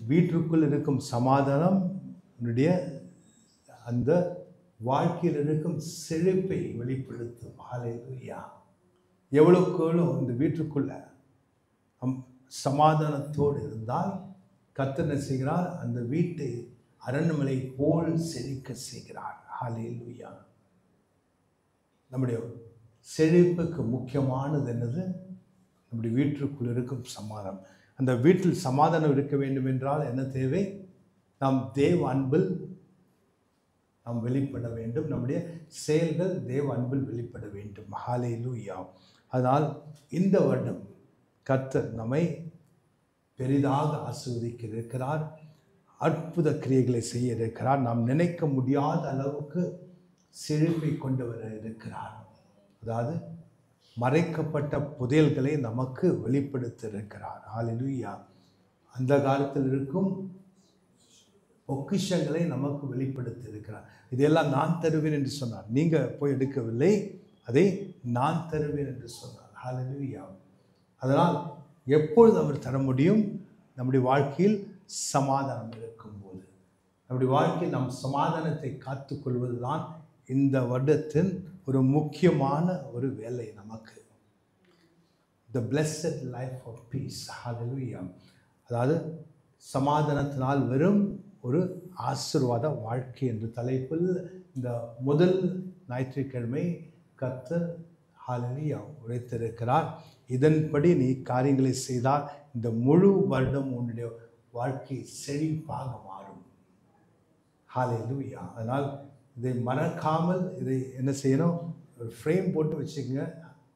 வீட்டிற்குள் இருக்கும் சமாதானம் உன்னுடைய அந்த வாழ்க்கையில் இருக்கும் செழிப்பை வெளிப்படுத்தும். ஹல்லேலூயா. எவ்வளவுக்கு எவ்வளோ இந்த வீட்டுக்குள்ள சமாதானத்தோடு இருந்தால் கர்த்தர் என்ன செய்கிறார்? அந்த வீட்டை அரண்மனை போல் செழிக்க செய்கிறார். ஹல்லேலூயா. நம்முடைய செழிப்புக்கு முக்கியமானது என்னது? நம்முடைய வீட்டிற்குள் இருக்கும் சமாதானம். அந்த வீட்டில் சமாதானம் இருக்க வேண்டும் என்றால் என்ன தேவை? நாம் தேவ அன்பில் நாம் வெளிப்பட வேண்டும். நம்முடைய செயல்கள் தேவ அன்பில் வெளிப்பட வேண்டும். ஹல்லேலூயா. அதனால் இந்த வருடம் கர்த்தர் நம்மை பெரிதாக ஆசீர்வதிக்க இருக்கிறார். அற்புத கிரியைகளை செய்ய இருக்கிறார். நாம் நினைக்க முடியாத அளவுக்கு செழிப்பை கொண்டு வர இருக்கிறார். அதாவது மறைக்கப்பட்ட புதையல்களை நமக்கு வெளிப்படுத்த இருக்கிறார். ஹல்லேலூயா. அந்த காலத்தில் இருக்கும் பொக்கிஷங்களை நமக்கு வெளிப்படுத்த இருக்கிறார். இதெல்லாம் நான் தருவேன் என்று சொன்னார். நீங்கள் போய் எடுக்கவில்லை, அதை நான் தருவேன் என்று சொன்னார். ஹல்லேலூயா. அதனால் எப்பொழுது அவர் தர முடியும்? நம்முடைய வாழ்க்கையில் சமாதானம் இருக்கும்போது. நம்முடைய வாழ்க்கையில் நாம் சமாதானத்தை காத்துக்கொள்வது தான் இந்த வருடத்தின் ஒரு முக்கியமான ஒரு வேலை நமக்கு. The blessed life of peace. Hallelujah. அதாவது சமாதானத்தினால் வெறும் ஒரு ஆசீர்வாத வாழ்க்கை என்ற தலைப்பில் இந்த முதல் ஞாயிற்றுக்கிழமை கர்த்தர் ஹல்லேலூயா உரைத்திருக்கிறார். இதன்படி நீ காரியங்களை செய்தால் இந்த முழு வருடம் உன்னுடைய வாழ்க்கை செழிப்பாக மாறும். ஹல்லேலூயா. அதனால் இதை மறக்காமல் இதை என்ன செய்யணும்? ஒரு ஃப்ரேம் போட்டு வச்சுக்கோங்க.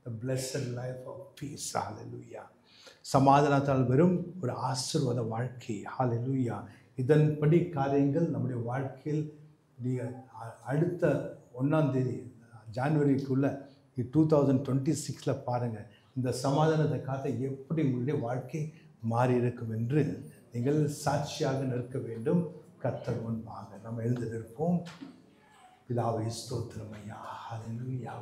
The blessed life of peace. ஹல்லேலூயா. சமாதானத்தால் வெறும் ஒரு ஆசீர்வாத வாழ்க்கை. ஹல்லேலூயா. இதன்படி காரியங்கள் நம்முடைய வாழ்க்கையில் நீங்கள் அடுத்த 1ஆம் தேதி ஜனவரிக்குள்ள 2026 பாருங்கள், இந்த சமாதானத்தை காத்த எப்படி உங்களுடைய வாழ்க்கை மாறி இருக்கும் என்று நீங்கள் சாட்சியாக நிற்க வேண்டும். கர்த்தர் முன்பாக நம்ம எழுந்து நிற்போம். பிதாவே ஸ்தோத்திரம் ஐயா. ஹல்லேலூயா.